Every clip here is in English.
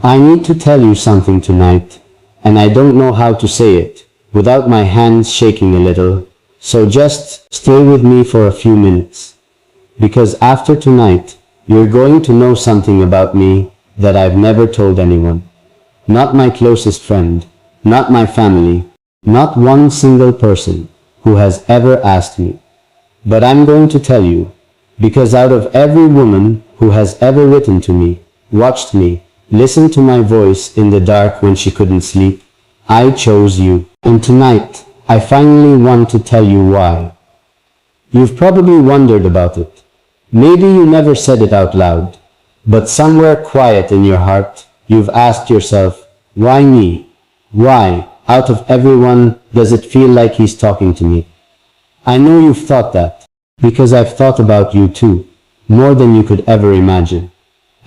I need to tell you something tonight, and I don't know how to say it without my hands shaking a little, so just stay with me for a few minutes. Because after tonight, you're going to know something about me that I've never told anyone. Not my closest friend, not my family, not one single person who has ever asked me. But I'm going to tell you, because out of every woman who has ever written to me, watched me, listened to my voice in the dark when she couldn't sleep, I chose you. And tonight, I finally want to tell you why. You've probably wondered about it. Maybe you never said it out loud, but somewhere quiet in your heart, you've asked yourself, why me? Why, out of everyone, does it feel like he's talking to me? I know you've thought that, because I've thought about you too, more than you could ever imagine.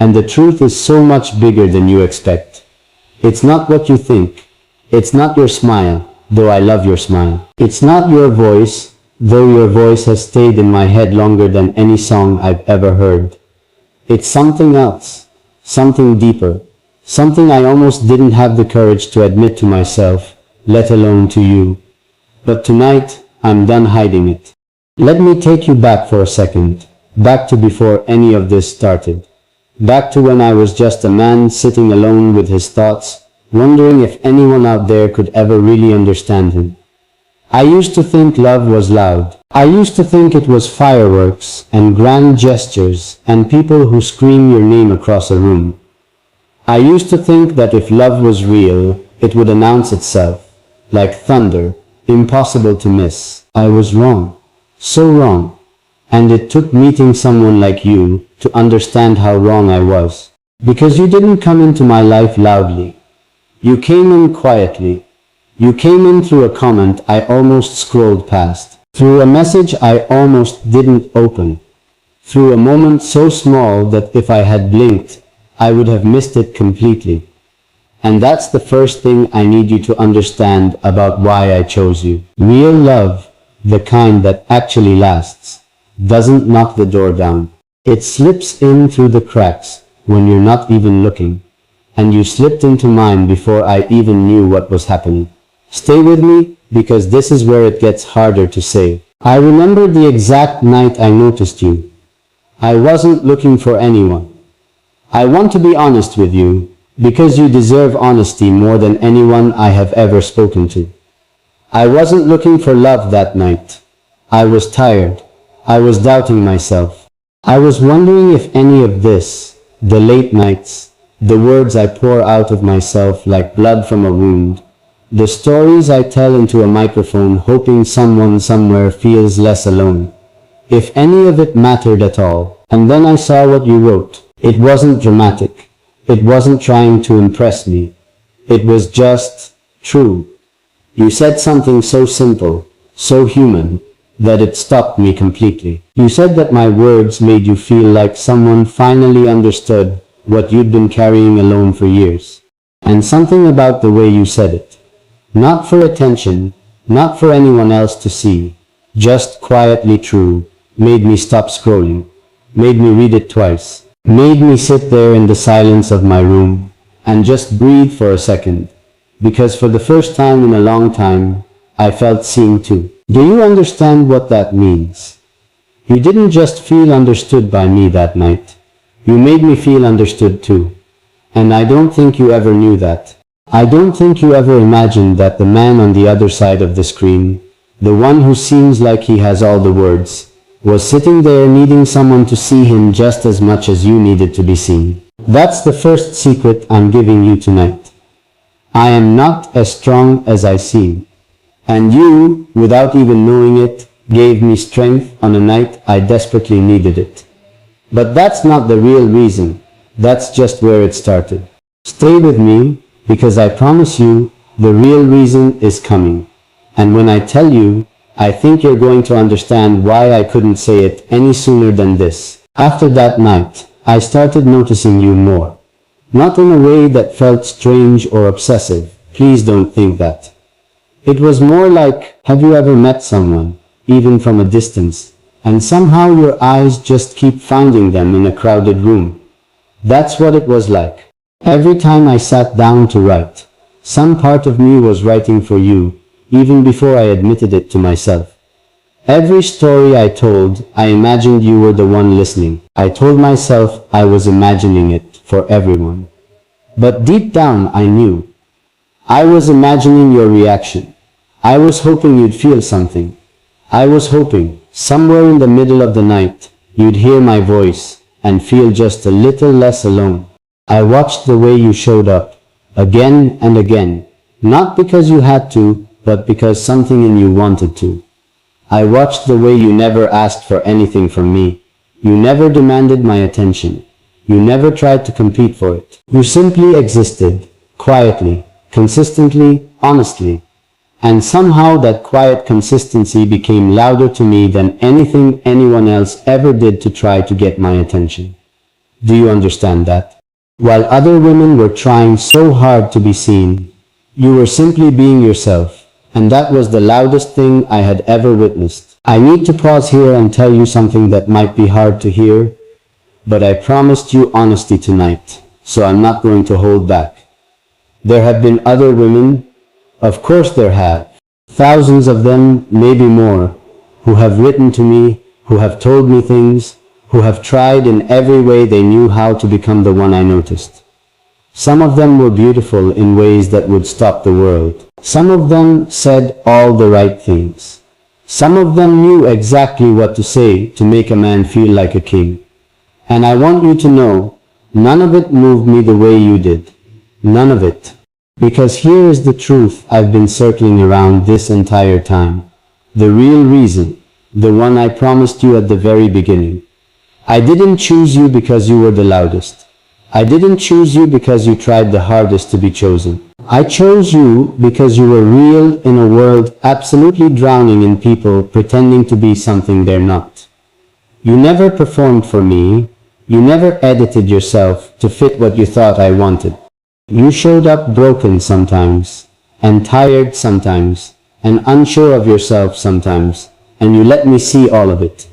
And the truth is so much bigger than you expect. It's not what you think. It's not your smile, though I love your smile. It's not your voice, though your voice has stayed in my head longer than any song I've ever heard. It's something else, something deeper, something I almost didn't have the courage to admit to myself, let alone to you. But tonight, I'm done hiding it. Let me take you back for a second, back to before any of this started. Back to when I was just a man sitting alone with his thoughts, wondering if anyone out there could ever really understand him. I used to think love was loud. I used to think it was fireworks and grand gestures and people who scream your name across a room. I used to think that if love was real, it would announce itself, like thunder, impossible to miss. I was wrong. So wrong. And it took meeting someone like you to understand how wrong I was. Because you didn't come into my life loudly. You came in quietly. You came in through a comment I almost scrolled past. Through a message I almost didn't open. Through a moment so small that if I had blinked, I would have missed it completely. And that's the first thing I need you to understand about why I chose you. Real love, the kind that actually lasts, doesn't knock the door down. It slips in through the cracks when you're not even looking. And you slipped into mine before I even knew what was happening. Stay with me, because this is where it gets harder to say. I remember the exact night I noticed you. I wasn't looking for anyone. I want to be honest with you, because you deserve honesty more than anyone I have ever spoken to. I wasn't looking for love that night. I was tired. I was doubting myself. I was wondering if any of this, the late nights, the words I pour out of myself like blood from a wound, the stories I tell into a microphone hoping someone somewhere feels less alone, if any of it mattered at all. And then I saw what you wrote. It wasn't dramatic. It wasn't trying to impress me. It was just true. You said something so simple, so human, that it stopped me completely. You said that my words made you feel like someone finally understood what you'd been carrying alone for years. And something about the way you said it, not for attention, not for anyone else to see, just quietly true, made me stop scrolling, made me read it twice, made me sit there in the silence of my room and just breathe for a second, because for the first time in a long time, I felt seen too. Do you understand what that means? You didn't just feel understood by me that night. You made me feel understood too. And I don't think you ever knew that. I don't think you ever imagined that the man on the other side of the screen, the one who seems like he has all the words, was sitting there needing someone to see him just as much as you needed to be seen. That's the first secret I'm giving you tonight. I am not as strong as I seem. And you, without even knowing it, gave me strength on a night I desperately needed it. But that's not the real reason. That's just where it started. Stay with me, because I promise you, the real reason is coming. And when I tell you, I think you're going to understand why I couldn't say it any sooner than this. After that night, I started noticing you more. Not in a way that felt strange or obsessive. Please don't think that. It was more like, have you ever met someone, even from a distance, and somehow your eyes just keep finding them in a crowded room? That's what it was like. Every time I sat down to write, some part of me was writing for you, even before I admitted it to myself. Every story I told, I imagined you were the one listening. I told myself I was imagining it for everyone. But deep down I knew. I was imagining your reaction. I was hoping you'd feel something. I was hoping, somewhere in the middle of the night, you'd hear my voice and feel just a little less alone. I watched the way you showed up, again and again, not because you had to, but because something in you wanted to. I watched the way you never asked for anything from me. You never demanded my attention. You never tried to compete for it. You simply existed, quietly, consistently, honestly. And somehow that quiet consistency became louder to me than anything anyone else ever did to try to get my attention. Do you understand that? While other women were trying so hard to be seen, you were simply being yourself. And that was the loudest thing I had ever witnessed. I need to pause here and tell you something that might be hard to hear, but I promised you honesty tonight, so I'm not going to hold back. There have been other women, of course there have, thousands of them, maybe more, who have written to me, who have told me things, who have tried in every way they knew how to become the one I noticed. Some of them were beautiful in ways that would stop the world. Some of them said all the right things. Some of them knew exactly what to say to make a man feel like a king. And I want you to know, none of it moved me the way you did. None of it. Because here is the truth I've been circling around this entire time. The real reason. The one I promised you at the very beginning. I didn't choose you because you were the loudest. I didn't choose you because you tried the hardest to be chosen. I chose you because you were real in a world absolutely drowning in people pretending to be something they're not. You never performed for me. You never edited yourself to fit what you thought I wanted. You showed up broken sometimes, and tired sometimes, and unsure of yourself sometimes, and you let me see all of it.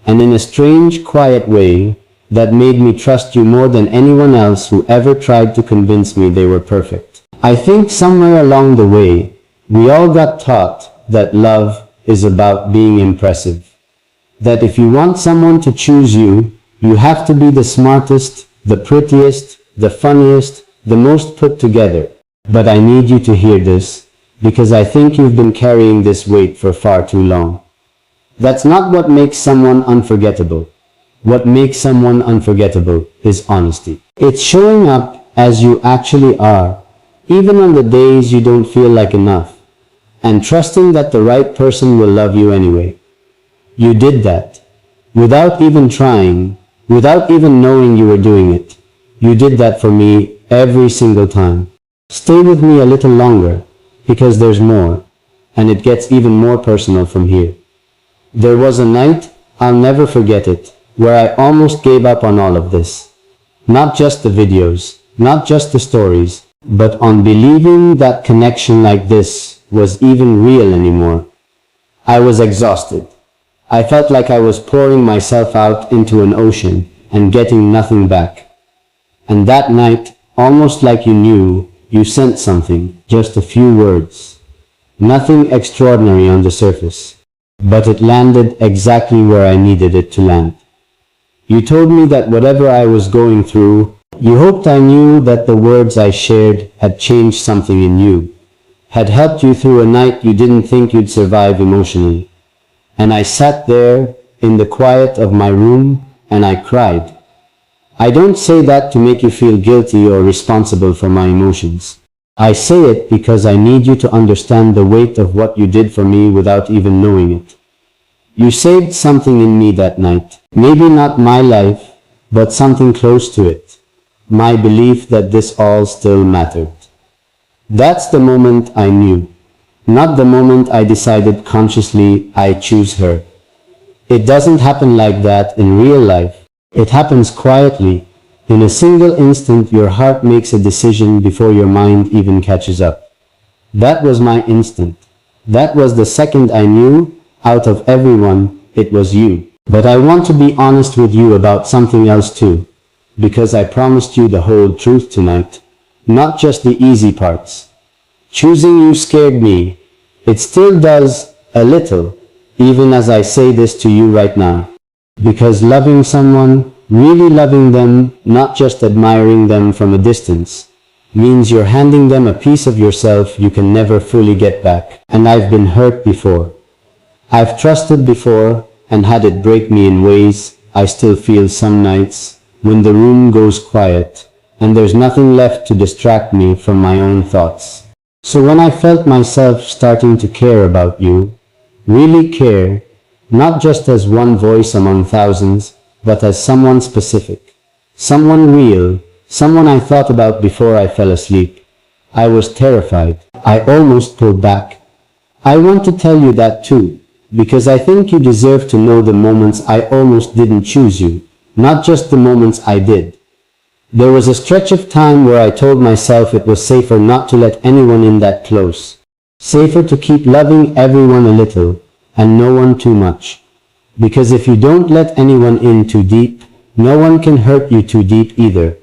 And in a strange, quiet way, that made me trust you more than anyone else who ever tried to convince me they were perfect. I think somewhere along the way, we all got taught that love is about being impressive. That if you want someone to choose you, you have to be the smartest, the prettiest, the funniest, the most put together. But I need you to hear this, because I think you've been carrying this weight for far too long. That's not what makes someone unforgettable. What makes someone unforgettable is honesty. It's showing up as you actually are, even on the days you don't feel like enough, and trusting that the right person will love you anyway. You did that, without even trying, without even knowing you were doing it. You did that for me every single time. Stay with me a little longer, because there's more, and it gets even more personal from here. There was a night, I'll never forget it, where I almost gave up on all of this. Not just the videos, not just the stories, but on believing that connection like this was even real anymore. I was exhausted. I felt like I was pouring myself out into an ocean and getting nothing back. And that night, almost like you knew, you sent something, just a few words. Nothing extraordinary on the surface, but it landed exactly where I needed it to land. You told me that whatever I was going through, you hoped I knew that the words I shared had changed something in you, had helped you through a night you didn't think you'd survive emotionally. And I sat there, in the quiet of my room, and I cried. I don't say that to make you feel guilty or responsible for my emotions. I say it because I need you to understand the weight of what you did for me without even knowing it. You saved something in me that night. Maybe not my life, but something close to it. My belief that this all still mattered. That's the moment I knew. Not the moment I decided consciously I choose her. It doesn't happen like that in real life. It happens quietly. In a single instant, your heart makes a decision before your mind even catches up. That was my instant. That was the second I knew. Out of everyone, it was you. But I want to be honest with you about something else too. because I promised you the whole truth tonight, not just the easy parts. Choosing you scared me. It still does, a little, even as I say this to you right now. Because loving someone, really loving them, not just admiring them from a distance, means you're handing them a piece of yourself you can never fully get back. And I've been hurt before. I've trusted before, and had it break me in ways I still feel some nights, when the room goes quiet, and there's nothing left to distract me from my own thoughts. So when I felt myself starting to care about you, really care, not just as one voice among thousands, but as someone specific, someone real, someone I thought about before I fell asleep, I was terrified. I almost pulled back. I want to tell you that too, because I think you deserve to know the moments I almost didn't choose you, not just the moments I did. There was a stretch of time where I told myself it was safer not to let anyone in that close. Safer to keep loving everyone a little, and no one too much. Because if you don't let anyone in too deep, no one can hurt you too deep either.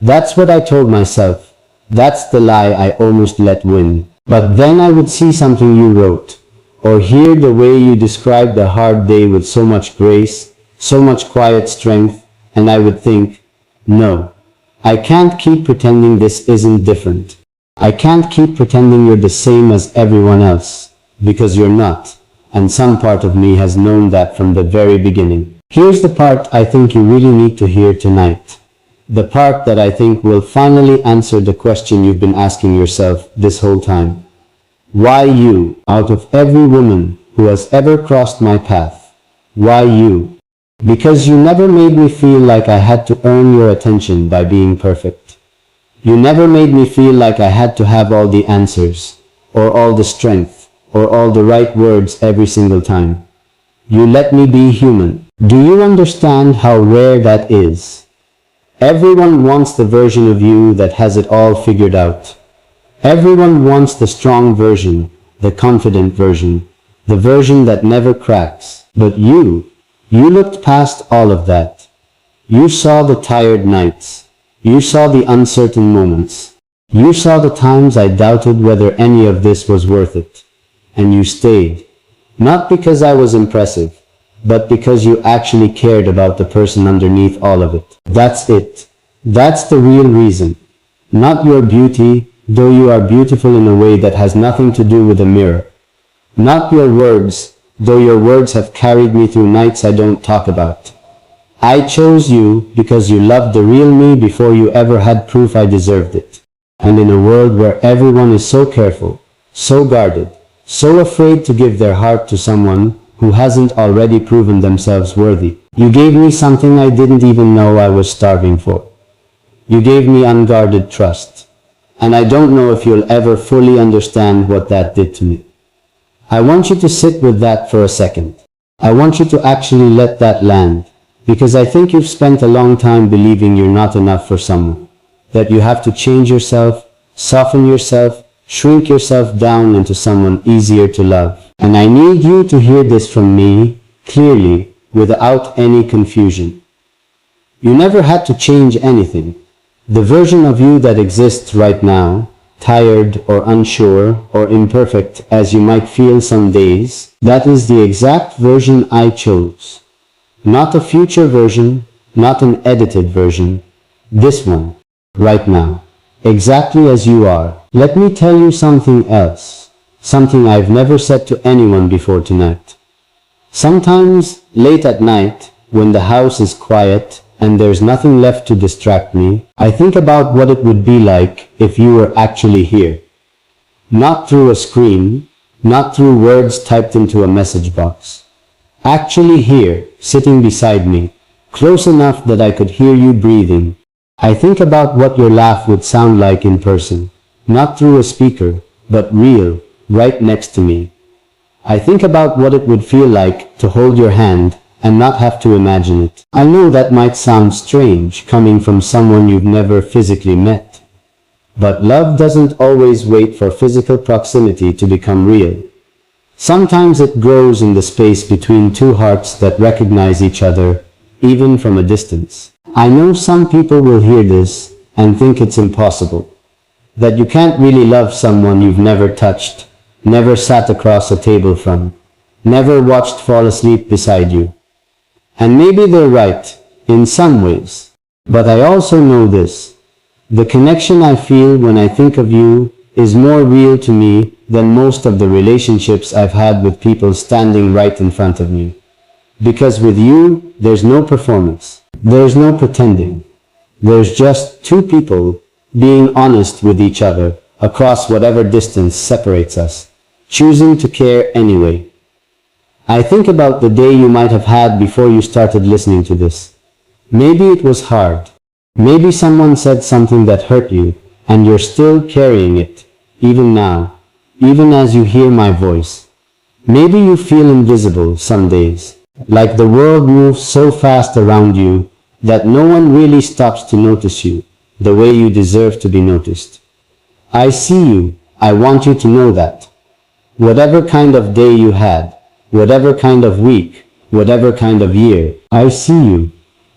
That's what I told myself. That's the lie I almost let win. But then I would see something you wrote, or hear the way you described a hard day with so much grace, so much quiet strength, and I would think, no, I can't keep pretending this isn't different. I can't keep pretending you're the same as everyone else, because you're not, and some part of me has known that from the very beginning. Here's the part I think you really need to hear tonight. The part that I think will finally answer the question you've been asking yourself this whole time. Why you? Out of every woman who has ever crossed my path, why you? Because you never made me feel like I had to earn your attention by being perfect. You never made me feel like I had to have all the answers, or all the strength, or all the right words every single time. You let me be human. Do you understand how rare that is? Everyone wants the version of you that has it all figured out. Everyone wants the strong version, the confident version, the version that never cracks. But you looked past all of that. You saw the tired nights. You saw the uncertain moments. You saw the times I doubted whether any of this was worth it. And you stayed. Not because I was impressive, but because you actually cared about the person underneath all of it. That's it. That's the real reason. Not your beauty, though you are beautiful in a way that has nothing to do with a mirror. Not your words, though your words have carried me through nights I don't talk about. I chose you because you loved the real me before you ever had proof I deserved it. And in a world where everyone is so careful, so guarded, so afraid to give their heart to someone who hasn't already proven themselves worthy, you gave me something I didn't even know I was starving for. You gave me unguarded trust. And I don't know if you'll ever fully understand what that did to me. I want you to sit with that for a second. I want you to actually let that land, because I think you've spent a long time believing you're not enough for someone, that you have to change yourself, soften yourself, shrink yourself down into someone easier to love. And I need you to hear this from me, clearly, without any confusion. You never had to change anything. The version of you that exists right now, tired or unsure or imperfect as you might feel some days, that is the exact version I chose. Not a future version, not an edited version. This one, right now, exactly as you are. Let me tell you something else, something I've never said to anyone before tonight. Sometimes, late at night, when the house is quiet, and there's nothing left to distract me, I think about what it would be like if you were actually here. Not through a screen, not through words typed into a message box. Actually here, sitting beside me, close enough that I could hear you breathing. I think about what your laugh would sound like in person, not through a speaker, but real, right next to me. I think about what it would feel like to hold your hand and not have to imagine it. I know that might sound strange coming from someone you've never physically met. But love doesn't always wait for physical proximity to become real. Sometimes it grows in the space between two hearts that recognize each other, even from a distance. I know some people will hear this and think it's impossible, that you can't really love someone you've never touched, never sat across a table from, never watched fall asleep beside you. And maybe they're right, in some ways. But I also know this. The connection I feel when I think of you is more real to me than most of the relationships I've had with people standing right in front of me. Because with you, there's no performance. There's no pretending. There's just two people being honest with each other across whatever distance separates us, choosing to care anyway. I think about the day you might have had before you started listening to this. Maybe it was hard. Maybe someone said something that hurt you, and you're still carrying it, even now, even as you hear my voice. Maybe you feel invisible some days, like the world moves so fast around you that no one really stops to notice you the way you deserve to be noticed. I see you. I want you to know that. Whatever kind of day you had, whatever kind of week, whatever kind of year, I see you,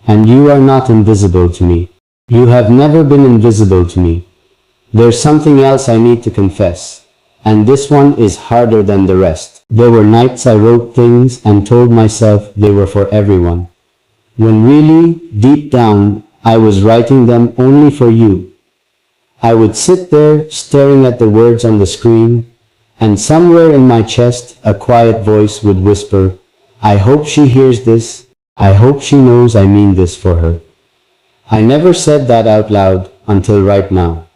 and you are not invisible to me. You have never been invisible to me. There's something else I need to confess, and this one is harder than the rest. There were nights I wrote things and told myself they were for everyone, when really, deep down, I was writing them only for you. I would sit there staring at the words on the screen, and somewhere in my chest a quiet voice would whisper, I hope she hears this. I hope she knows I mean this for her. I never said that out loud until right now.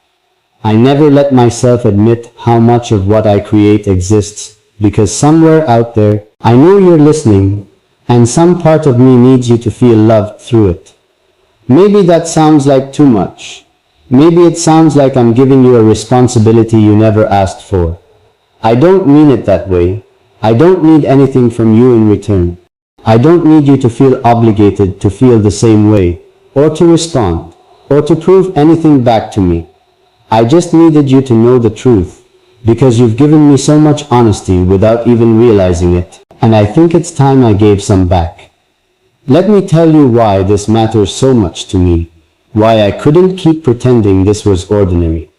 I never let myself admit how much of what I create exists, because somewhere out there, I know you're listening, and some part of me needs you to feel loved through it. Maybe that sounds like too much. Maybe it sounds like I'm giving you a responsibility you never asked for. I don't mean it that way. I don't need anything from you in return. I don't need you to feel obligated to feel the same way, or to respond, or to prove anything back to me. I just needed you to know the truth, because you've given me so much honesty without even realizing it, and I think it's time I gave some back. Let me tell you why this matters so much to me, why I couldn't keep pretending this was ordinary.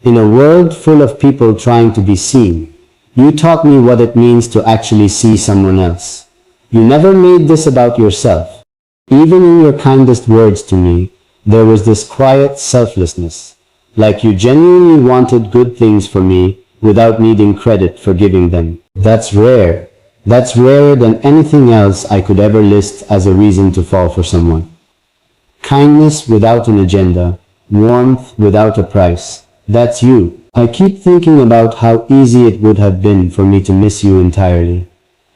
In a world full of people trying to be seen, you taught me what it means to actually see someone else. You never made this about yourself. Even in your kindest words to me, there was this quiet selflessness, like you genuinely wanted good things for me without needing credit for giving them. That's rare. That's rarer than anything else I could ever list as a reason to fall for someone. Kindness without an agenda, warmth without a price. That's you. I keep thinking about how easy it would have been for me to miss you entirely.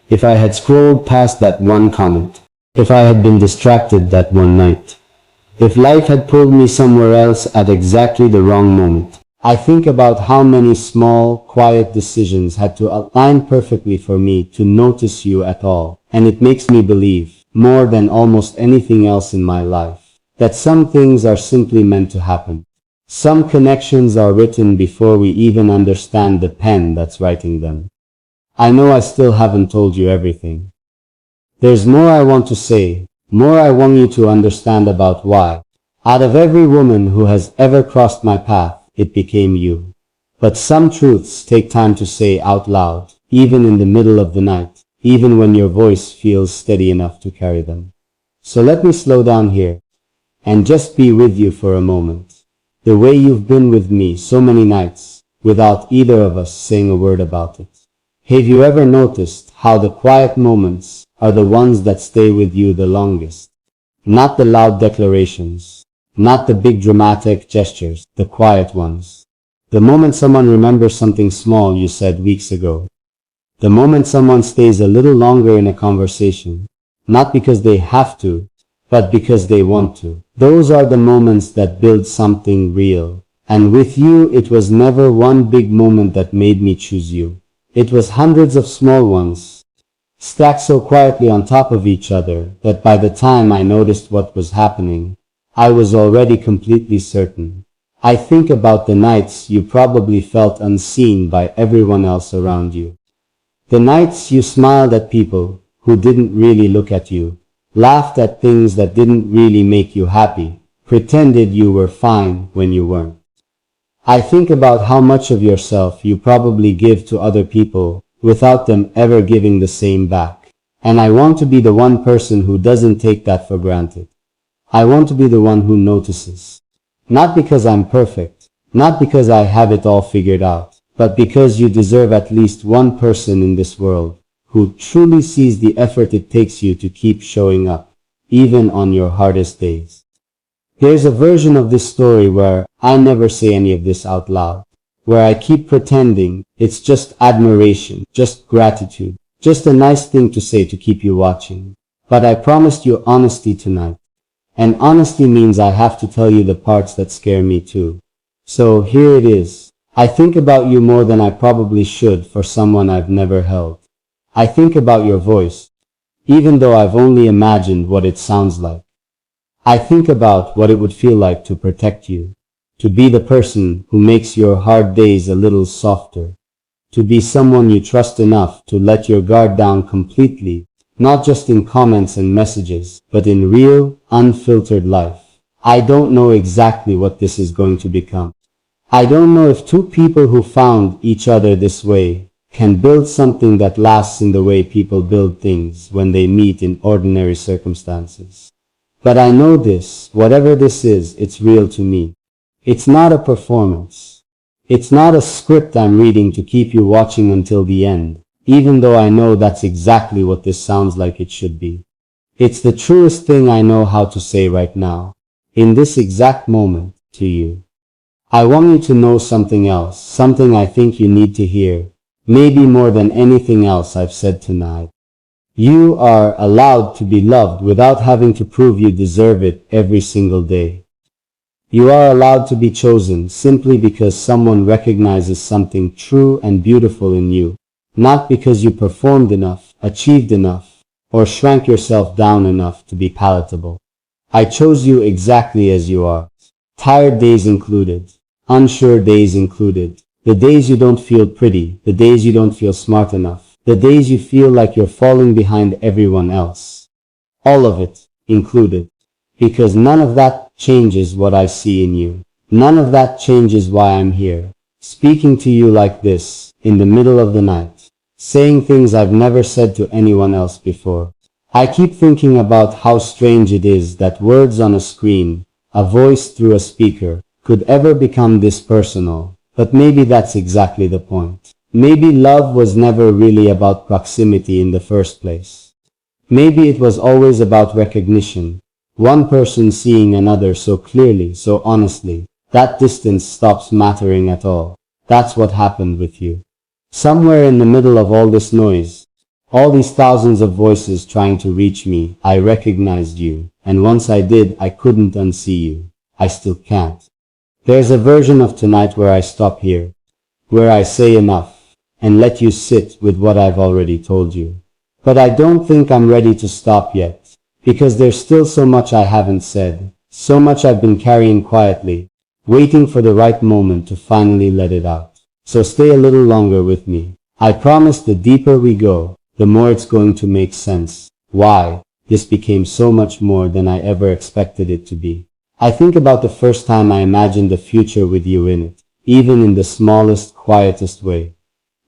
If I had scrolled past that one comment. If I had been distracted that one night. If life had pulled me somewhere else at exactly the wrong moment. I think about how many small, quiet decisions had to align perfectly for me to notice you at all. And it makes me believe, more than almost anything else in my life, that some things are simply meant to happen. Some connections are written before we even understand the pen that's writing them. I know I still haven't told you everything. There's more I want to say, more I want you to understand about why. Out of every woman who has ever crossed my path, it became you. But some truths take time to say out loud, even in the middle of the night, even when your voice feels steady enough to carry them. So let me slow down here, and just be with you for a moment. The way you've been with me so many nights, without either of us saying a word about it. Have you ever noticed how the quiet moments are the ones that stay with you the longest? Not the loud declarations, not the big dramatic gestures, the quiet ones. The moment someone remembers something small you said weeks ago. The moment someone stays a little longer in a conversation, not because they have to, but because they want to. Those are the moments that build something real. And with you, it was never one big moment that made me choose you. It was hundreds of small ones, stacked so quietly on top of each other that by the time I noticed what was happening, I was already completely certain. I think about the nights you probably felt unseen by everyone else around you. The nights you smiled at people who didn't really look at you, laughed at things that didn't really make you happy, pretended you were fine when you weren't. I think about how much of yourself you probably give to other people without them ever giving the same back. And I want to be the one person who doesn't take that for granted. I want to be the one who notices. Not because I'm perfect, not because I have it all figured out, but because you deserve at least one person in this world who truly sees the effort it takes you to keep showing up, even on your hardest days. There's a version of this story where I never say any of this out loud, where I keep pretending it's just admiration, just gratitude, just a nice thing to say to keep you watching. But I promised you honesty tonight. And honesty means I have to tell you the parts that scare me too. So here it is. I think about you more than I probably should for someone I've never held. I think about your voice, even though I've only imagined what it sounds like. I think about what it would feel like to protect you, to be the person who makes your hard days a little softer, to be someone you trust enough to let your guard down completely, not just in comments and messages, but in real, unfiltered life. I don't know exactly what this is going to become. I don't know if two people who found each other this way can build something that lasts in the way people build things when they meet in ordinary circumstances. But I know this, whatever this is, it's real to me. It's not a performance. It's not a script I'm reading to keep you watching until the end, even though I know that's exactly what this sounds like it should be. It's the truest thing I know how to say right now, in this exact moment, to you. I want you to know something else, something I think you need to hear, maybe more than anything else I've said tonight. You are allowed to be loved without having to prove you deserve it every single day. You are allowed to be chosen simply because someone recognizes something true and beautiful in you, not because you performed enough, achieved enough, or shrank yourself down enough to be palatable. I chose you exactly as you are. Tired days included, unsure days included, the days you don't feel pretty, the days you don't feel smart enough, the days you feel like you're falling behind everyone else. All of it included. Because none of that changes what I see in you. None of that changes why I'm here, speaking to you like this, in the middle of the night, saying things I've never said to anyone else before. I keep thinking about how strange it is that words on a screen, a voice through a speaker, could ever become this personal, but maybe that's exactly the point. Maybe love was never really about proximity in the first place. Maybe it was always about recognition. One person seeing another so clearly, so honestly, that distance stops mattering at all. That's what happened with you. Somewhere in the middle of all this noise, all these thousands of voices trying to reach me, I recognized you, and once I did, I couldn't unsee you. I still can't. There's a version of tonight where I stop here, where I say enough, and let you sit with what I've already told you. But I don't think I'm ready to stop yet, because there's still so much I haven't said, so much I've been carrying quietly, waiting for the right moment to finally let it out. So stay a little longer with me. I promise the deeper we go, the more it's going to make sense. Why this became so much more than I ever expected it to be. I think about the first time I imagined a future with you in it, even in the smallest, quietest way.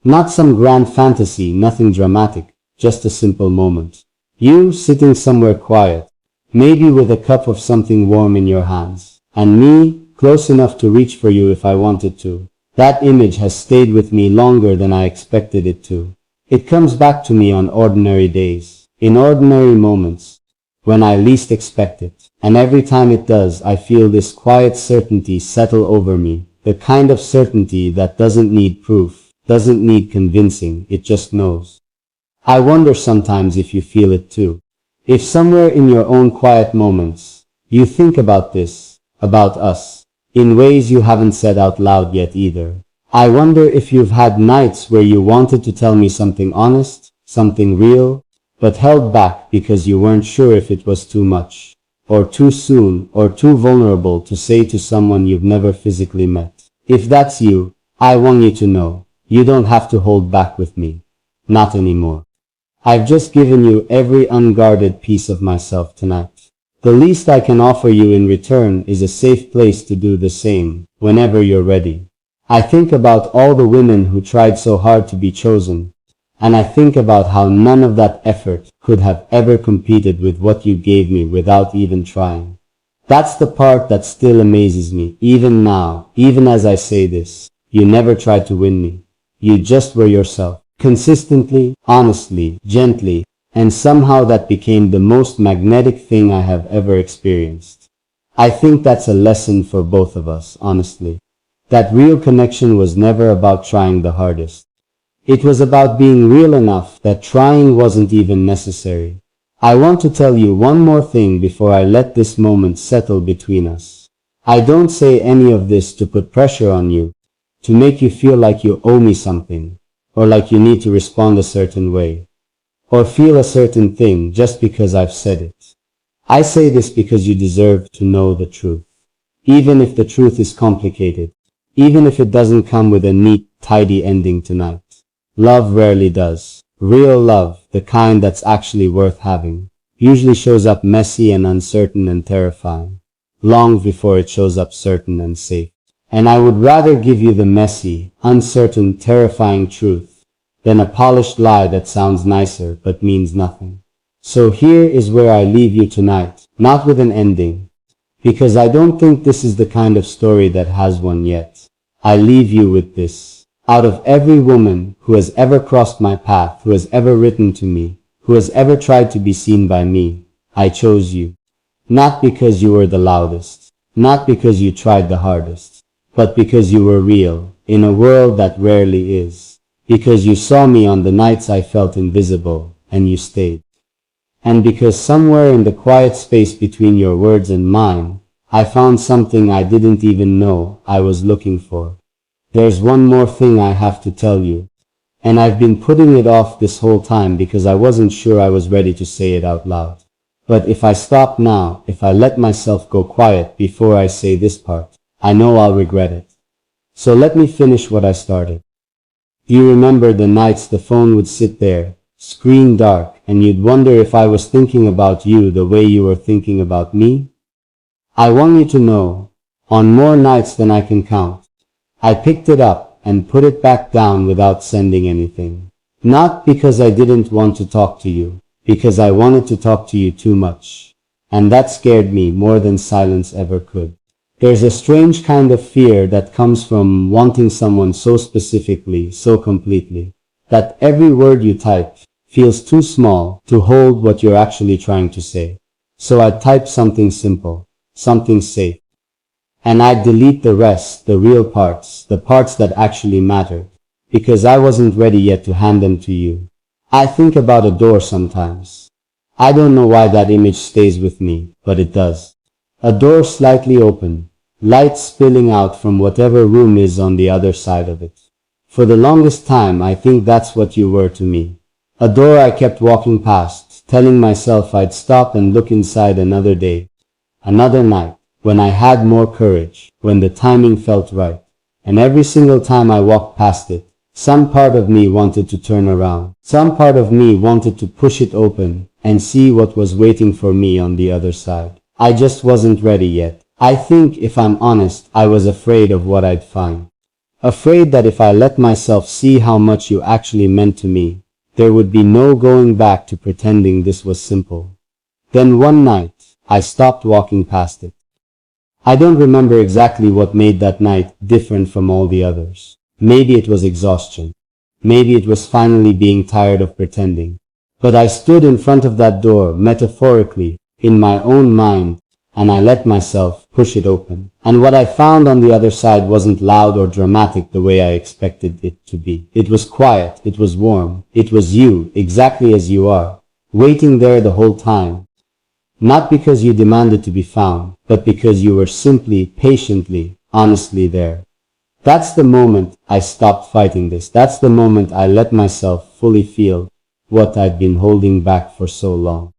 Not some grand fantasy, nothing dramatic, just a simple moment. You sitting somewhere quiet, maybe with a cup of something warm in your hands, and me close enough to reach for you if I wanted to. That image has stayed with me longer than I expected it to. It comes back to me on ordinary days, in ordinary moments, when I least expect it. And every time it does, I feel this quiet certainty settle over me, the kind of certainty that doesn't need proof, doesn't need convincing, it just knows. I wonder sometimes if you feel it too. If somewhere in your own quiet moments, you think about this, about us, in ways you haven't said out loud yet either. I wonder if you've had nights where you wanted to tell me something honest, something real, but held back because you weren't sure if it was too much, or too soon, or too vulnerable to say to someone you've never physically met. If that's you, I want you to know, you don't have to hold back with me. Not anymore. I've just given you every unguarded piece of myself tonight. The least I can offer you in return is a safe place to do the same, whenever you're ready. I think about all the women who tried so hard to be chosen, and I think about how none of that effort could have ever competed with what you gave me without even trying. That's the part that still amazes me, even now, even as I say this. You never tried to win me. You just were yourself, consistently, honestly, gently, and somehow that became the most magnetic thing I have ever experienced. I think that's a lesson for both of us, honestly. That real connection was never about trying the hardest. It was about being real enough that trying wasn't even necessary. I want to tell you one more thing before I let this moment settle between us. I don't say any of this to put pressure on you, to make you feel like you owe me something, or like you need to respond a certain way, or feel a certain thing just because I've said it. I say this because you deserve to know the truth. Even if the truth is complicated, even if it doesn't come with a neat, tidy ending tonight. Love rarely does. Real love, the kind that's actually worth having, usually shows up messy and uncertain and terrifying, long before it shows up certain and safe. And I would rather give you the messy, uncertain, terrifying truth than a polished lie that sounds nicer but means nothing. So here is where I leave you tonight, not with an ending, because I don't think this is the kind of story that has one yet. I leave you with this. Out of every woman who has ever crossed my path, who has ever written to me, who has ever tried to be seen by me, I chose you. Not because you were the loudest, not because you tried the hardest, but because you were real, in a world that rarely is. Because you saw me on the nights I felt invisible, and you stayed. And because somewhere in the quiet space between your words and mine, I found something I didn't even know I was looking for. There's one more thing I have to tell you, and I've been putting it off this whole time because I wasn't sure I was ready to say it out loud. But if I stop now, if I let myself go quiet before I say this part, I know I'll regret it. So let me finish what I started. You remember the nights the phone would sit there, screen dark, and you'd wonder if I was thinking about you the way you were thinking about me? I want you to know, on more nights than I can count, I picked it up and put it back down without sending anything. Not because I didn't want to talk to you, because I wanted to talk to you too much. And that scared me more than silence ever could. There's a strange kind of fear that comes from wanting someone so specifically, so completely, that every word you type feels too small to hold what you're actually trying to say. So I type something simple, something safe. And I'd delete the rest, the real parts, the parts that actually mattered, because I wasn't ready yet to hand them to you. I think about a door sometimes. I don't know why that image stays with me, but it does. A door slightly open, light spilling out from whatever room is on the other side of it. For the longest time, I think that's what you were to me. A door I kept walking past, telling myself I'd stop and look inside another day, another night, when I had more courage, when the timing felt right. And every single time I walked past it, some part of me wanted to turn around. Some part of me wanted to push it open and see what was waiting for me on the other side. I just wasn't ready yet. I think, if I'm honest, I was afraid of what I'd find. Afraid that if I let myself see how much you actually meant to me, there would be no going back to pretending this was simple. Then one night, I stopped walking past it. I don't remember exactly what made that night different from all the others. Maybe it was exhaustion. Maybe it was finally being tired of pretending. But I stood in front of that door, metaphorically, in my own mind, and I let myself push it open. And what I found on the other side wasn't loud or dramatic the way I expected it to be. It was quiet, it was warm, it was you, exactly as you are, waiting there the whole time. Not because you demanded to be found, but because you were simply, patiently, honestly there. That's the moment I stopped fighting this. That's the moment I let myself fully feel what I'd been holding back for so long.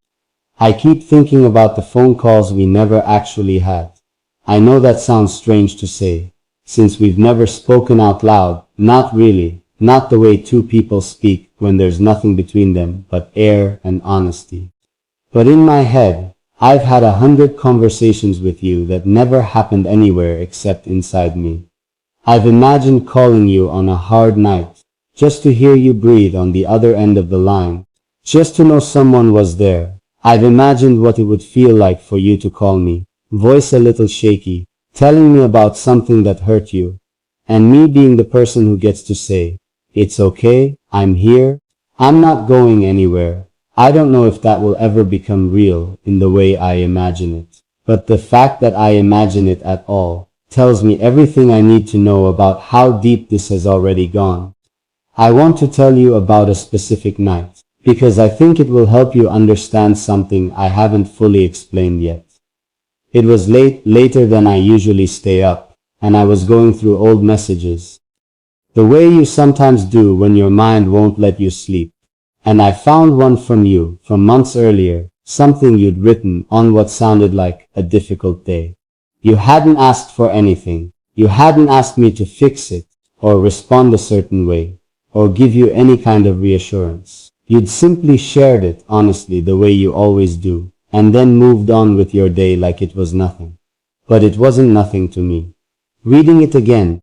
I keep thinking about the phone calls we never actually had. I know that sounds strange to say, since we've never spoken out loud, not really, not the way two people speak when there's nothing between them but air and honesty. But in my head, I've had 100 conversations with you that never happened anywhere except inside me. I've imagined calling you on a hard night, just to hear you breathe on the other end of the line, just to know someone was there. I've imagined what it would feel like for you to call me, voice a little shaky, telling me about something that hurt you, and me being the person who gets to say, "It's okay, I'm here, I'm not going anywhere." I don't know if that will ever become real in the way I imagine it, but the fact that I imagine it at all tells me everything I need to know about how deep this has already gone. I want to tell you about a specific night, because I think it will help you understand something I haven't fully explained yet. It was later than I usually stay up, and I was going through old messages, the way you sometimes do when your mind won't let you sleep. And I found one from you from months earlier, something you'd written on what sounded like a difficult day. You hadn't asked for anything. You hadn't asked me to fix it, or respond a certain way, or give you any kind of reassurance. You'd simply shared it honestly the way you always do, and then moved on with your day like it was nothing. But it wasn't nothing to me. Reading it again,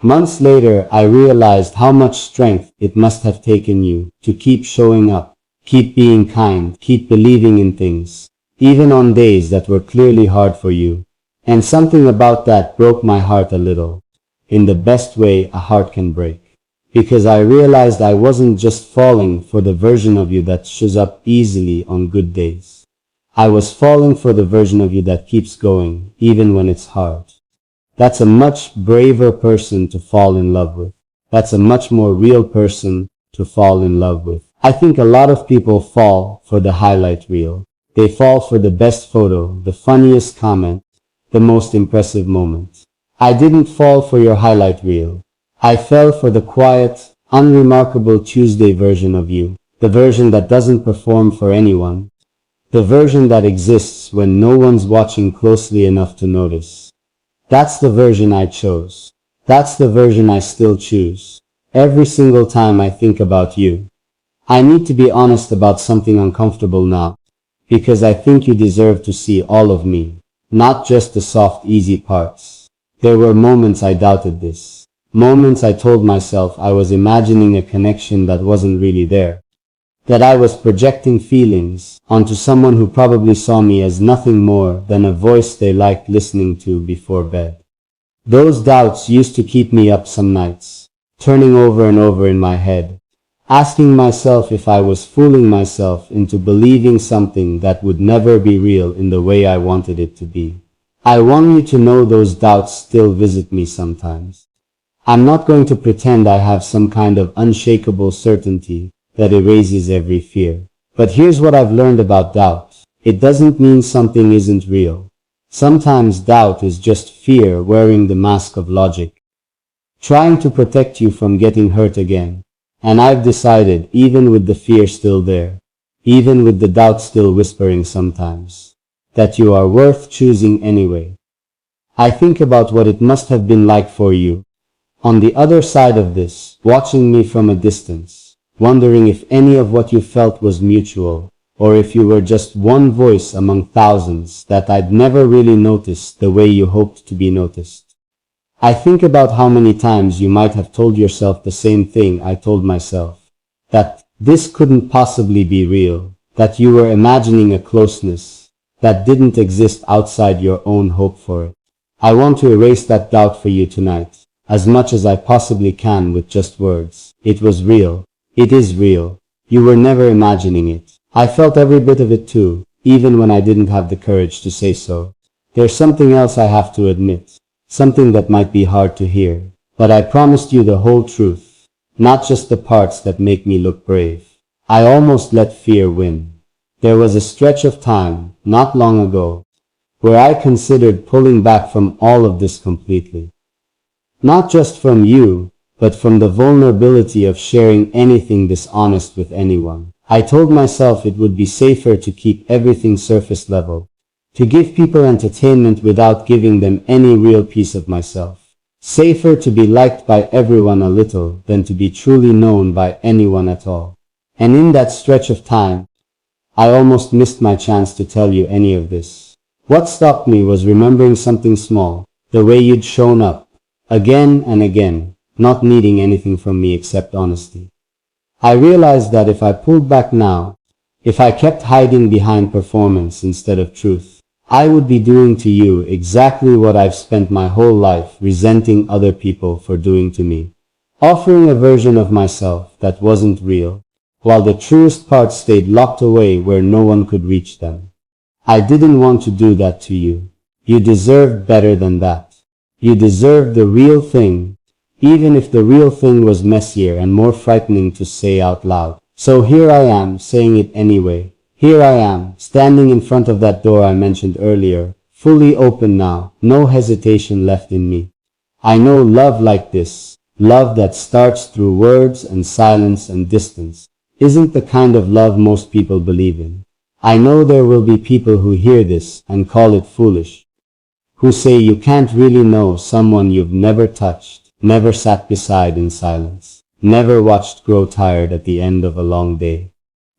months later, I realized how much strength it must have taken you to keep showing up, keep being kind, keep believing in things, even on days that were clearly hard for you. And something about that broke my heart a little, in the best way a heart can break. Because I realized I wasn't just falling for the version of you that shows up easily on good days. I was falling for the version of you that keeps going, even when it's hard. That's a much braver person to fall in love with. That's a much more real person to fall in love with. I think a lot of people fall for the highlight reel. They fall for the best photo, the funniest comment, the most impressive moment. I didn't fall for your highlight reel. I fell for the quiet, unremarkable Tuesday version of you, the version that doesn't perform for anyone, the version that exists when no one's watching closely enough to notice. That's the version I chose. That's the version I still choose. Every single time I think about you. I need to be honest about something uncomfortable now, because I think you deserve to see all of me, not just the soft, easy parts. There were moments I doubted this. Moments I told myself I was imagining a connection that wasn't really there. That I was projecting feelings onto someone who probably saw me as nothing more than a voice they liked listening to before bed. Those doubts used to keep me up some nights, turning over and over in my head, asking myself if I was fooling myself into believing something that would never be real in the way I wanted it to be. I want you to know those doubts still visit me sometimes. I'm not going to pretend I have some kind of unshakable certainty that erases every fear. But here's what I've learned about doubt. It doesn't mean something isn't real. Sometimes doubt is just fear wearing the mask of logic, trying to protect you from getting hurt again. And I've decided, even with the fear still there, even with the doubt still whispering sometimes, that you are worth choosing anyway. I think about what it must have been like for you, on the other side of this, watching me from a distance, wondering if any of what you felt was mutual, or if you were just one voice among thousands that I'd never really noticed the way you hoped to be noticed. I think about how many times you might have told yourself the same thing I told myself, that this couldn't possibly be real, that you were imagining a closeness that didn't exist outside your own hope for it. I want to erase that doubt for you tonight, as much as I possibly can with just words. It was real. It is real. You were never imagining it. I felt every bit of it too, even when I didn't have the courage to say so. There's something else I have to admit, something that might be hard to hear, but I promised you the whole truth, not just the parts that make me look brave. I almost let fear win. There was a stretch of time, not long ago, where I considered pulling back from all of this completely. Not just from you, but from the vulnerability of sharing anything dishonest with anyone. I told myself it would be safer to keep everything surface level, to give people entertainment without giving them any real piece of myself. Safer to be liked by everyone a little than to be truly known by anyone at all. And in that stretch of time, I almost missed my chance to tell you any of this. What stopped me was remembering something small, the way you'd shown up, again and again, not needing anything from me except honesty. I realized that if I pulled back now, if I kept hiding behind performance instead of truth, I would be doing to you exactly what I've spent my whole life resenting other people for doing to me. Offering a version of myself that wasn't real, while the truest parts stayed locked away where no one could reach them. I didn't want to do that to you. You deserved better than that. You deserved the real thing, even if the real thing was messier and more frightening to say out loud. So here I am, saying it anyway. Here I am, standing in front of that door I mentioned earlier, fully open now, no hesitation left in me. I know love like this, love that starts through words and silence and distance, isn't the kind of love most people believe in. I know there will be people who hear this and call it foolish, who say you can't really know someone you've never touched, never sat beside in silence, never watched grow tired at the end of a long day.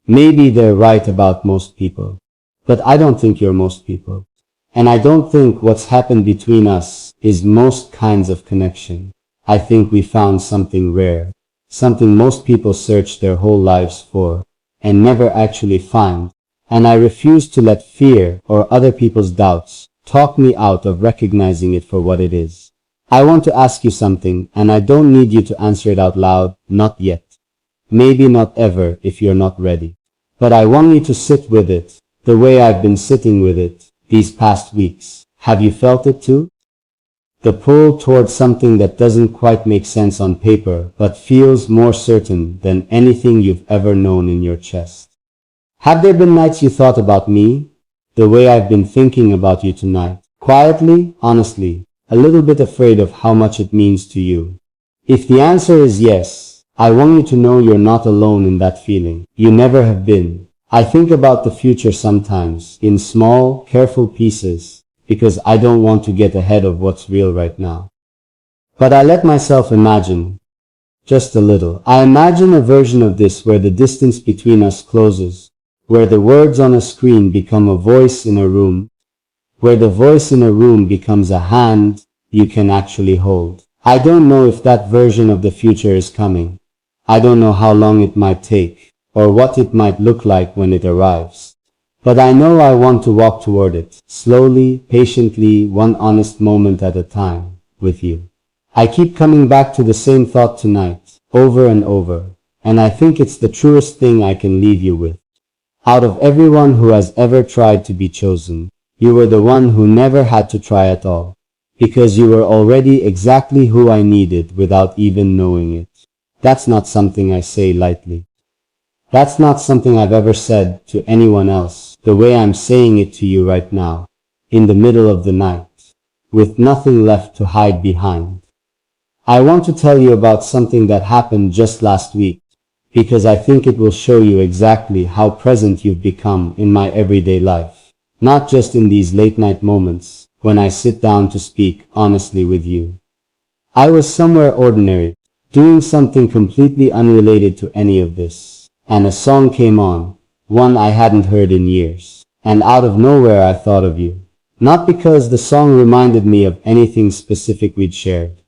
Maybe they're right about most people, but I don't think you're most people. And I don't think what's happened between us is most kinds of connection. I think we found something rare, something most people search their whole lives for, and never actually find. And I refuse to let fear or other people's doubts talk me out of recognizing it for what it is. I want to ask you something, and I don't need you to answer it out loud, not yet. Maybe not ever if you're not ready. But I want you to sit with it, the way I've been sitting with it these past weeks. Have you felt it too? The pull towards something that doesn't quite make sense on paper, but feels more certain than anything you've ever known in your chest. Have there been nights you thought about me, the way I've been thinking about you tonight? Quietly, honestly, a little bit afraid of how much it means to you. If the answer is yes, I want you to know you're not alone in that feeling. You never have been. I think about the future sometimes, in small, careful pieces, because I don't want to get ahead of what's real right now. But I let myself imagine, just a little. I imagine a version of this where the distance between us closes, where the words on a screen become a voice in a room, where the voice in a room becomes a hand you can actually hold. I don't know if that version of the future is coming. I don't know how long it might take, or what it might look like when it arrives. But I know I want to walk toward it, slowly, patiently, one honest moment at a time, with you. I keep coming back to the same thought tonight, over and over, and I think it's the truest thing I can leave you with. Out of everyone who has ever tried to be chosen, you were the one who never had to try at all, because you were already exactly who I needed without even knowing it. That's not something I say lightly. That's not something I've ever said to anyone else, the way I'm saying it to you right now, in the middle of the night, with nothing left to hide behind. I want to tell you about something that happened just last week, because I think it will show you exactly how present you've become in my everyday life, not just in these late night moments when I sit down to speak honestly with you. I was somewhere ordinary, doing something completely unrelated to any of this, and a song came on, one I hadn't heard in years, and out of nowhere I thought of you. Not because the song reminded me of anything specific we'd shared,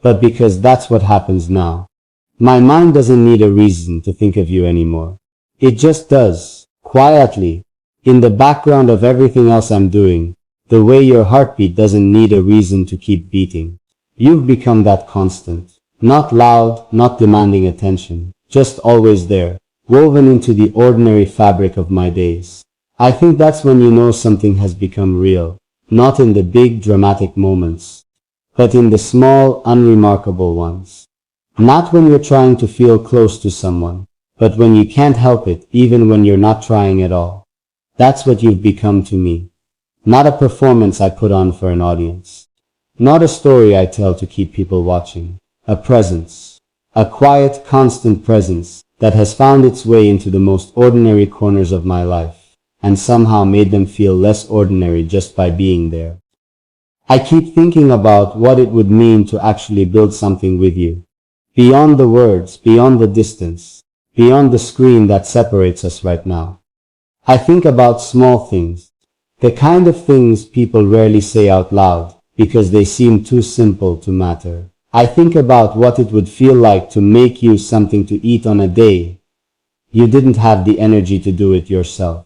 but because that's what happens now. My mind doesn't need a reason to think of you anymore. It just does, quietly, in the background of everything else I'm doing, the way your heartbeat doesn't need a reason to keep beating. You've become that constant. Not loud, not demanding attention, just always there, woven into the ordinary fabric of my days. I think that's when you know something has become real, not in the big dramatic moments, but in the small, unremarkable ones. Not when you're trying to feel close to someone, but when you can't help it, even when you're not trying at all. That's what you've become to me. Not a performance I put on for an audience. Not a story I tell to keep people watching. A presence. A quiet, constant presence that has found its way into the most ordinary corners of my life, and somehow made them feel less ordinary just by being there. I keep thinking about what it would mean to actually build something with you. Beyond the words, beyond the distance, beyond the screen that separates us right now. I think about small things, the kind of things people rarely say out loud because they seem too simple to matter. I think about what it would feel like to make you something to eat on a day you didn't have the energy to do it yourself.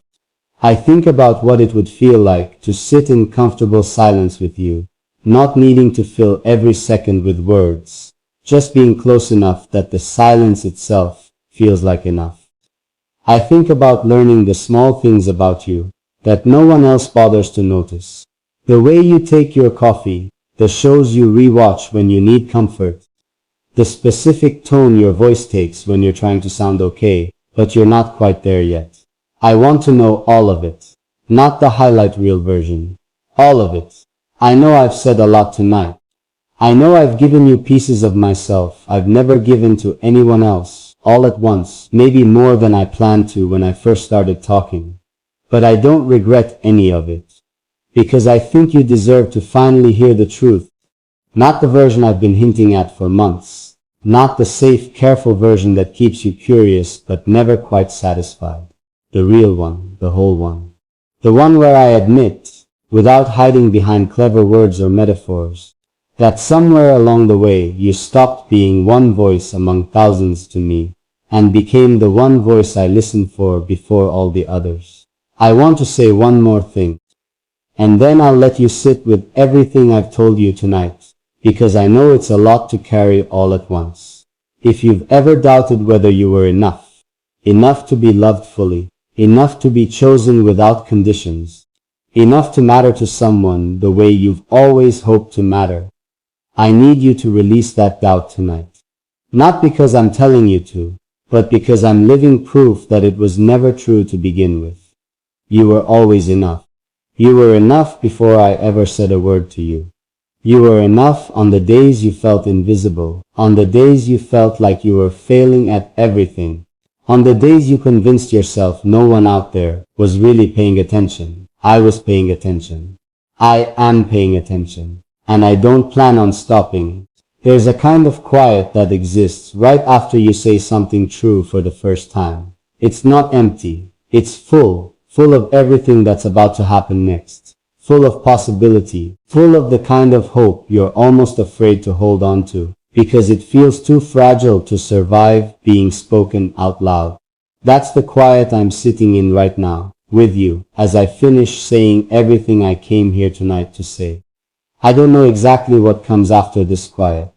I think about what it would feel like to sit in comfortable silence with you, not needing to fill every second with words, just being close enough that the silence itself feels like enough. I think about learning the small things about you that no one else bothers to notice. The way you take your coffee, the shows you rewatch when you need comfort, the specific tone your voice takes when you're trying to sound okay, but you're not quite there yet. I want to know all of it, not the highlight reel version. All of it. I know I've said a lot tonight. I know I've given you pieces of myself I've never given to anyone else, all at once, maybe more than I planned to when I first started talking. But I don't regret any of it, because I think you deserve to finally hear the truth, not the version I've been hinting at for months. Not the safe, careful version that keeps you curious but never quite satisfied. The real one, the whole one. The one where I admit, without hiding behind clever words or metaphors, that somewhere along the way you stopped being one voice among thousands to me and became the one voice I listened for before all the others. I want to say one more thing, and then I'll let you sit with everything I've told you tonight, because I know it's a lot to carry all at once. If you've ever doubted whether you were enough to be loved fully, enough to be chosen without conditions, enough to matter to someone the way you've always hoped to matter, I need you to release that doubt tonight. Not because I'm telling you to, but because I'm living proof that it was never true to begin with. You were always enough. You were enough before I ever said a word to you. You were enough on the days you felt invisible, on the days you felt like you were failing at everything, on the days you convinced yourself no one out there was really paying attention. I was paying attention. I am paying attention. And I don't plan on stopping. There's a kind of quiet that exists right after you say something true for the first time. It's not empty. It's full of everything that's about to happen next. Full of possibility, full of the kind of hope you're almost afraid to hold on to, because it feels too fragile to survive being spoken out loud. That's the quiet I'm sitting in right now, with you, as I finish saying everything I came here tonight to say. I don't know exactly what comes after this quiet,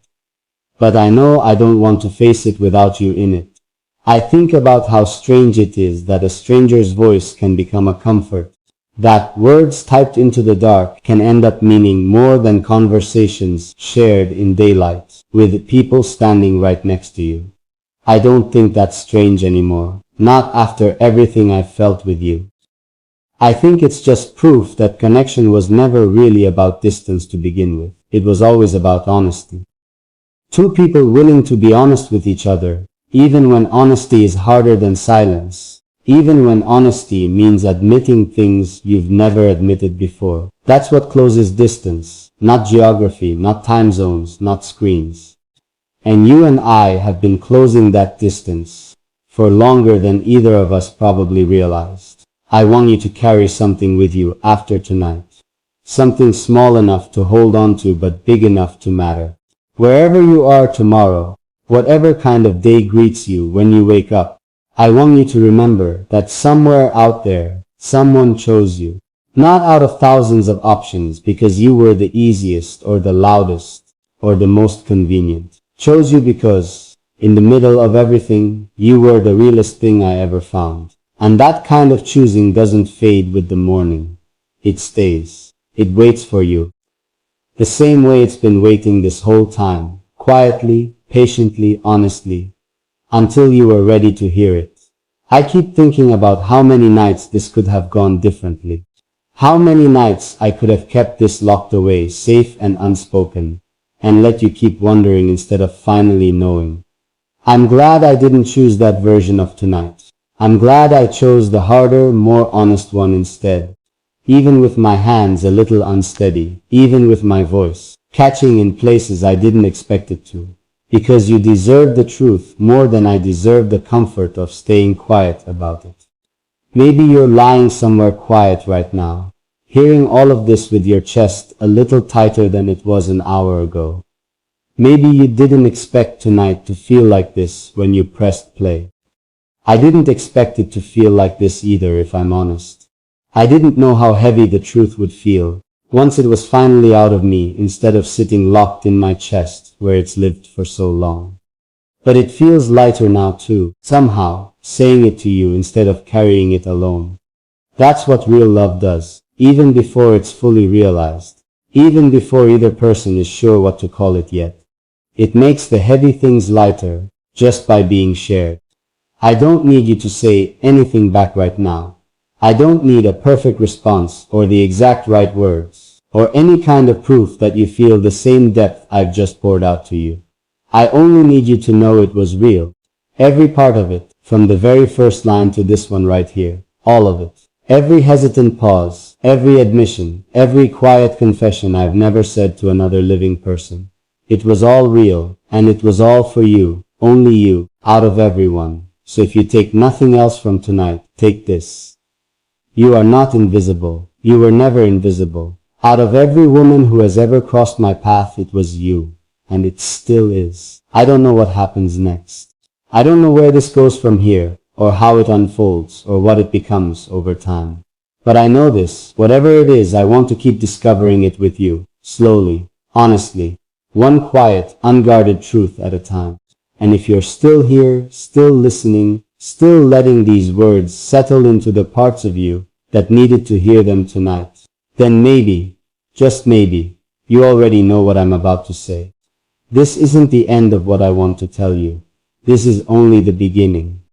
but I know I don't want to face it without you in it. I think about how strange it is that a stranger's voice can become a comfort, that words typed into the dark can end up meaning more than conversations shared in daylight with people standing right next to you. I don't think that's strange anymore, not after everything I've felt with you. I think it's just proof that connection was never really about distance to begin with. It was always about honesty. Two people willing to be honest with each other, even when honesty is harder than silence. Even when honesty means admitting things you've never admitted before. That's what closes distance, not geography, not time zones, not screens. And you and I have been closing that distance for longer than either of us probably realized. I want you to carry something with you after tonight. Something small enough to hold on to but big enough to matter. Wherever you are tomorrow, whatever kind of day greets you when you wake up, I want you to remember that somewhere out there, someone chose you. Not out of thousands of options because you were the easiest or the loudest or the most convenient. Chose you because, in the middle of everything, you were the realest thing I ever found. And that kind of choosing doesn't fade with the morning. It stays. It waits for you. The same way it's been waiting this whole time. Quietly, patiently, honestly. Until you were ready to hear it. I keep thinking about how many nights this could have gone differently. How many nights I could have kept this locked away, safe and unspoken, and let you keep wondering instead of finally knowing. I'm glad I didn't choose that version of tonight. I'm glad I chose the harder, more honest one instead. even with my hands a little unsteady, even with my voice catching in places I didn't expect it to. Because you deserve the truth more than I deserve the comfort of staying quiet about it. Maybe you're lying somewhere quiet right now, hearing all of this with your chest a little tighter than it was an hour ago. Maybe you didn't expect tonight to feel like this when you pressed play. I didn't expect it to feel like this either, if I'm honest. I didn't know how heavy the truth would feel once it was finally out of me instead of sitting locked in my chest where it's lived for so long. But it feels lighter now too, somehow, saying it to you instead of carrying it alone. That's what real love does, even before it's fully realized, even before either person is sure what to call it yet. It makes the heavy things lighter just by being shared. I don't need you to say anything back right now. I don't need a perfect response or the exact right words, or any kind of proof that you feel the same depth I've just poured out to you. I only need you to know it was real. Every part of it, from the very first line to this one right here, all of it. Every hesitant pause, every admission, every quiet confession I've never said to another living person. It was all real, and it was all for you, only you, out of everyone. So if you take nothing else from tonight, take this. You are not invisible. You were never invisible. Out of every woman who has ever crossed my path, it was you. And it still is. I don't know what happens next. I don't know where this goes from here, or how it unfolds, or what it becomes over time. But I know this, whatever it is, I want to keep discovering it with you, slowly, honestly, one quiet, unguarded truth at a time. And if you're still here, still listening, still letting these words settle into the parts of you that needed to hear them tonight, then maybe, just maybe, you already know what I'm about to say. This isn't the end of what I want to tell you. This is only the beginning.